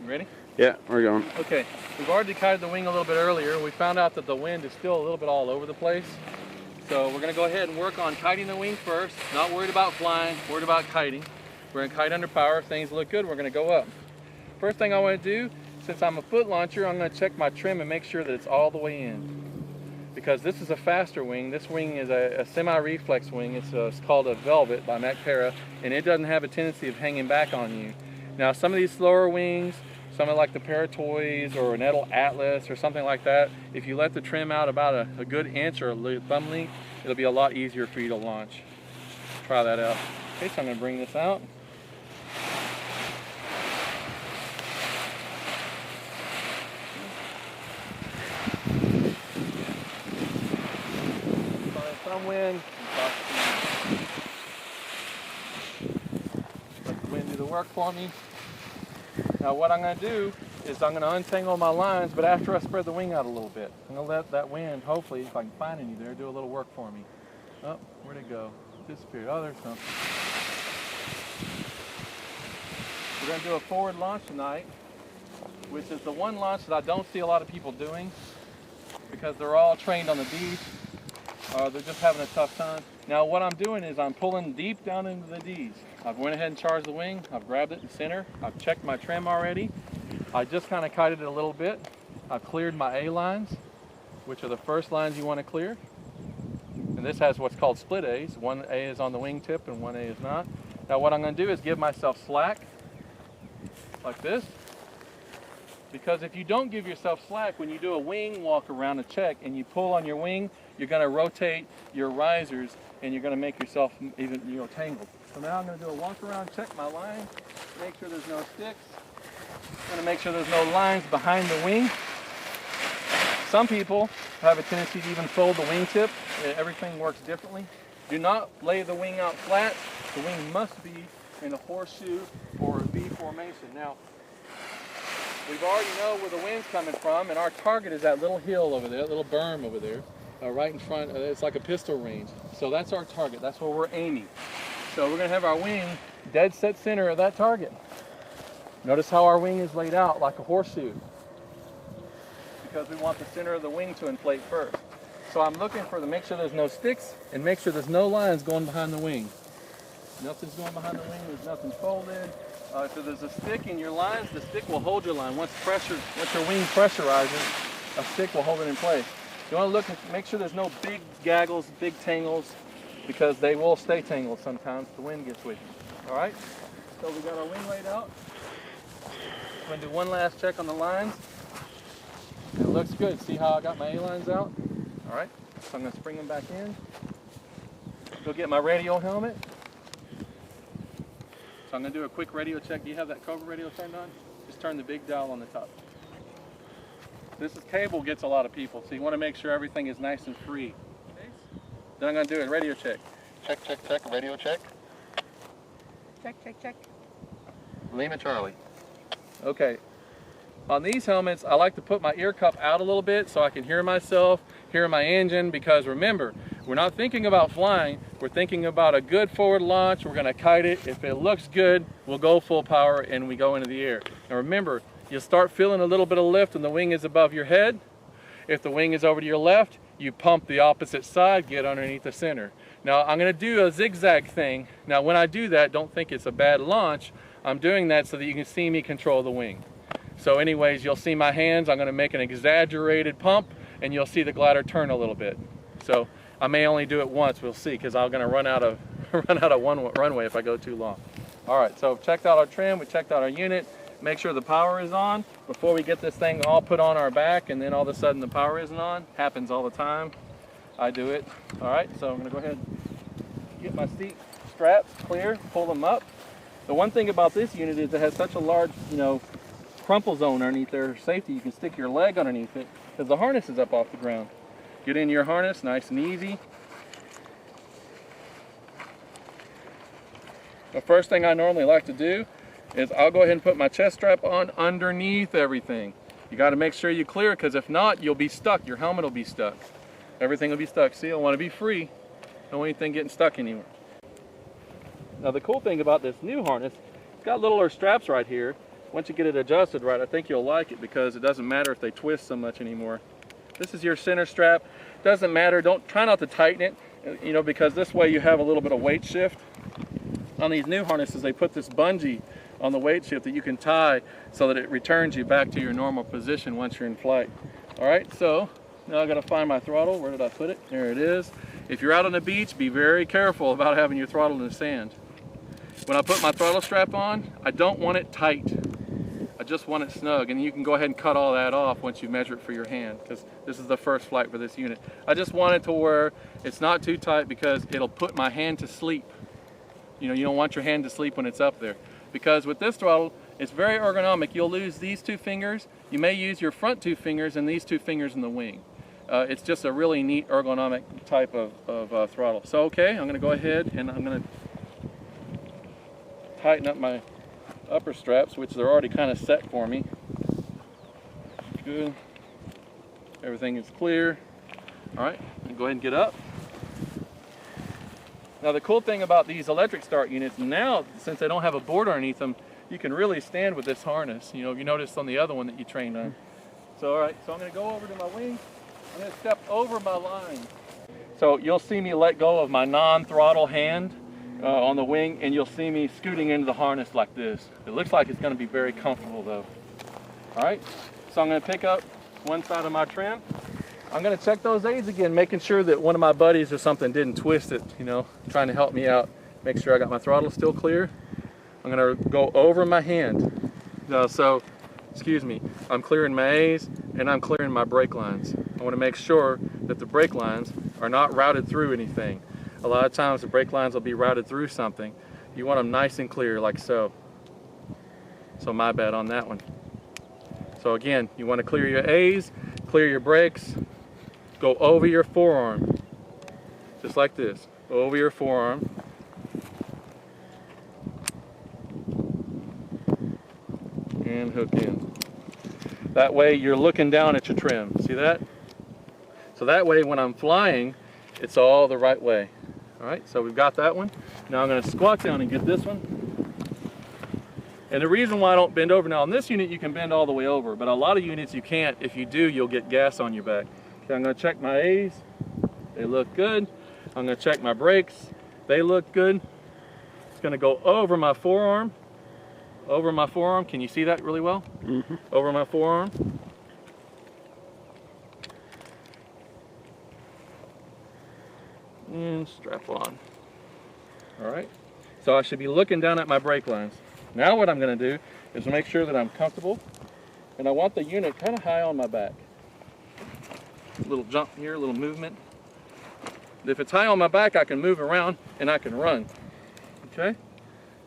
You ready? Yeah, we're going. Okay, we've already kited the wing a little bit earlier. We found out that the wind is still a little bit all over the place. So we're going to go ahead and work on kiting the wing first. Not worried about flying, worried about kiting. We're going to kite under power. If things look good, we're going to go up. First thing I want to do, since I'm a foot launcher, I'm going to check my trim and make sure that it's all the way in. Because this is a faster wing. This wing is a semi-reflex wing. It's called a Velvel by Macpara, and it doesn't have a tendency of hanging back on you. Now some of these slower wings, something like the Paratoys or an Atlas or something like that, if you let the trim out about a good inch or a thumb length, it'll be a lot easier for you to launch. Try that out. Okay, so I'm going to bring this out. Some wind. Let the wind do the work for me. Now what I'm going to do is I'm going to untangle my lines, but after I spread the wing out a little bit. I'm going to let that wind, hopefully, if I can find any there, do a little work for me. Oh, where'd it go? It disappeared. Oh, there's something. We're going to do a forward launch tonight, which is the one launch that I don't see a lot of people doing because they're all trained on the D's. They're just having a tough time. Now what I'm doing is I'm pulling deep down into the D's. I've went ahead and charged the wing. I've grabbed it in center. I've checked my trim already. I just kind of kited it a little bit. I've cleared my A lines, which are the first lines you want to clear. And this has what's called split A's. One A is on the wing tip and one A is not. Now what I'm going to do is give myself slack, like this. Because if you don't give yourself slack, when you do a wing walk around a check and you pull on your wing, you're going to rotate your risers and you're going to make yourself even tangled. So now I'm going to do a walk around, check my line, make sure there's no sticks. I'm going to make sure there's no lines behind the wing. Some people have a tendency to even fold the wing tip. Everything works differently. Do not lay the wing out flat. The wing must be in a horseshoe or a V formation. Now, we've already know where the wind's coming from, and our target is that little hill over there, that little berm over there, right in front. It's like a pistol range. So that's our target. That's where we're aiming. So we're going to have our wing dead set center of that target. Notice how our wing is laid out like a horseshoe, because we want the center of the wing to inflate first. So I'm looking for to make sure there's no sticks and make sure there's no lines going behind the wing. Nothing's going behind the wing. There's nothing folded. If there's a stick in your lines, the stick will hold your line. Once your wing pressurizes, a stick will hold it in place. You want to look and make sure there's no big gaggles, big tangles, because they will stay tangled sometimes if the wind gets with you. All right? So we got our wing laid out. I'm going to do one last check on the lines. It looks good. See how I got my A-lines out? All right. So I'm going to spring them back in. Go get my radio helmet. So I'm going to do a quick radio check. Do you have that Cobra radio turned on? Just turn the big dial on the top. This cable gets a lot of people, so you want to make sure everything is nice and free. Then I'm going to do a radio check. Check, check, check, radio check. Check, check, check. Lima Charlie. Okay. On these helmets, I like to put my ear cup out a little bit so I can hear myself, hear my engine, because remember, we're not thinking about flying, we're thinking about a good forward launch. We're going to kite it. If it looks good, we'll go full power and we go into the air. And remember, you'll start feeling a little bit of lift when the wing is above your head. If the wing is over to your left, you pump the opposite side, get underneath the center. Now I'm going to do a zigzag thing. Now when I do that, don't think it's a bad launch. I'm doing that so that you can see me control the wing. So anyways, you'll see my hands. I'm going to make an exaggerated pump and you'll see the glider turn a little bit. So I may only do it once, we'll see, because I'm going to run out of one runway if I go too long. All right, so we've checked out our trim, we checked out our unit. Make sure the power is on before we get this thing all put on our back, and then all of a sudden the power isn't on. Happens all the time. I do it. All right, so I'm going to go ahead and get my seat straps clear, pull them up. The one thing about this unit is it has such a large, crumple zone underneath there. Safety, you can stick your leg underneath it because the harness is up off the ground. Get in your harness, nice and easy. The first thing I normally like to do is I'll go ahead and put my chest strap on underneath everything. You got to make sure you clear it, because if not, you'll be stuck. Your helmet will be stuck. Everything will be stuck. See, I want to be free. Don't want anything getting stuck anywhere. Now the cool thing about this new harness, it's got littler straps right here. once you get it adjusted right, I think you'll like it because it doesn't matter if they twist so much anymore. This is your center strap. Doesn't matter. Try not to tighten it, you know, because this way you have a little bit of weight shift. On these new harnesses, they put this bungee on the weight shift that you can tie so that it returns you back to your normal position once you're in flight. All right, so now I got to find my throttle. Where did I put it? There it is. If you're out on the beach, be very careful about having your throttle in the sand. When I put my throttle strap on, I don't want it tight. I just want it snug, and you can go ahead and cut all that off once you measure it for your hand, because this is the first flight for this unit. I just want it to where it's not too tight because it'll put my hand to sleep. You know, you don't want your hand to sleep when it's up there. Because with this throttle, it's very ergonomic. You'll lose these two fingers. You may use your front two fingers and these two fingers in the wing. It's just a really neat ergonomic type of throttle. So okay, I'm going to go ahead and I'm going to tighten up my upper straps, which they're already kind of set for me. Good. Everything is clear. All right, go ahead and get up. Now the cool thing about these electric start units now, since they don't have a board underneath them, you can really stand with this harness. You know, you noticed on the other one that you trained on. So all right, so I'm going to go over to my wing. I'm going to step over my line. So you'll see me let go of my non-throttle hand on the wing, and you'll see me scooting into the harness like this. It looks like it's going to be very comfortable though. All right, so I'm going to pick up one side of my trim. I'm going to check those aids again, making sure that one of my buddies or something didn't twist it, you know, trying to help me out. Make sure I got my throttle still clear. I'm going to go over my hand. Excuse me, I'm clearing my A's and I'm clearing my brake lines. I want to make sure that the brake lines are not routed through anything. A lot of times the brake lines will be routed through something. You want them nice and clear like so. So my bad on that one. So again, you want to clear your A's, clear your brakes, go over your forearm, just like this, over your forearm. And hook in. That way you're looking down at your trim. See that? So that way when I'm flying, it's all the right way. All right, so we've got that one. Now I'm going to squat down and get this one. And the reason why I don't bend over, now on this unit you can bend all the way over, but a lot of units you can't. If you do, you'll get gas on your back. Okay, I'm going to check my A's. They look good. I'm going to check my brakes. They look good. It's going to go over my forearm. Over my forearm. Can you see that really well? Mm-hmm. Over my forearm. And strap on. All right. So I should be looking down at my brake lines. Now what I'm going to do is make sure that I'm comfortable, and I want the unit kind of high on my back. A little jump here, a little movement. If it's high on my back, I can move around and I can run. Okay?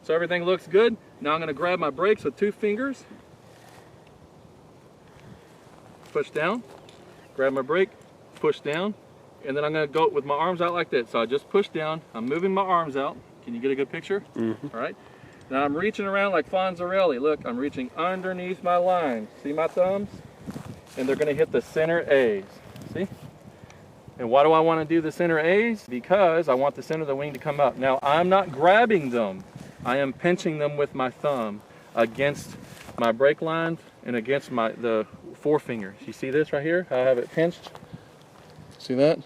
So everything looks good. Now I'm going to grab my brakes with two fingers. Push down. Grab my brake, push down. And then I'm going to go with my arms out like that. So I just push down. I'm moving my arms out. Can you get a good picture? Mm-hmm. All right. Now I'm reaching around like Fonzarelli. Look, I'm reaching underneath my line. See my thumbs? And they're going to hit the center A's. See? And why do I want to do the center A's? Because I want the center of the wing to come up. Now I'm not grabbing them. I am pinching them with my thumb against my brake lines and against the forefingers. You see this right here? I have it pinched. See that?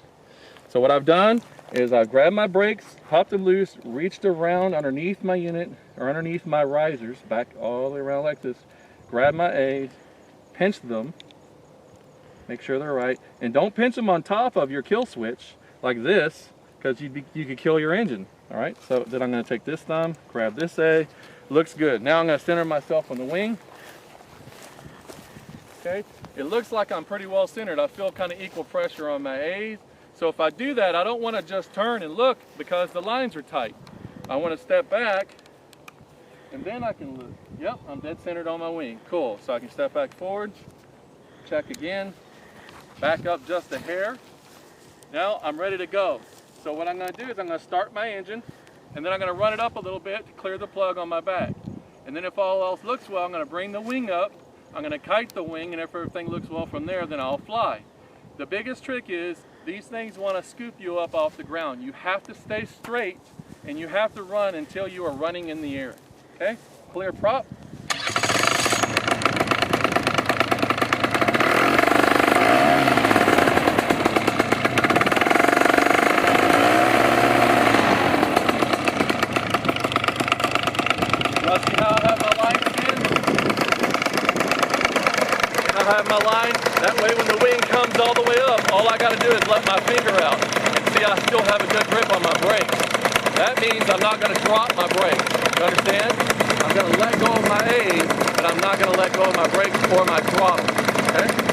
So what I've done is I've grabbed my brakes, hopped them loose, reached around underneath my unit or underneath my risers, back all the way around like this, grab my A's, pinch them, make sure they're right, and don't pinch them on top of your kill switch like this, because you could kill your engine. All right, so then I'm going to take this thumb, grab this A, looks good. Now I'm going to center myself on the wing. Okay, it looks like I'm pretty well centered. I feel kind of equal pressure on my A's. So if I do that, I don't want to just turn and look because the lines are tight. I want to step back and then I can look. Yep, I'm dead centered on my wing. Cool, so I can step back forward, check again, back up just a hair. Now I'm ready to go. So what I'm going to do is I'm going to start my engine, and then I'm going to run it up a little bit to clear the plug on my back. And then if all else looks well, I'm going to bring the wing up, I'm going to kite the wing, and if everything looks well from there, then I'll fly. The biggest trick is these things want to scoop you up off the ground. You have to stay straight, and you have to run until you are running in the air. Okay? Clear prop. See how I have my line again? And I have my line. That way when the wing comes all the way up, all I got to do is let my finger out. And see, I still have a good grip on my brakes. That means I'm not going to drop my brakes. You understand? I'm going to let go of my A's, but I'm not going to let go of my brakes or my throttle. Okay?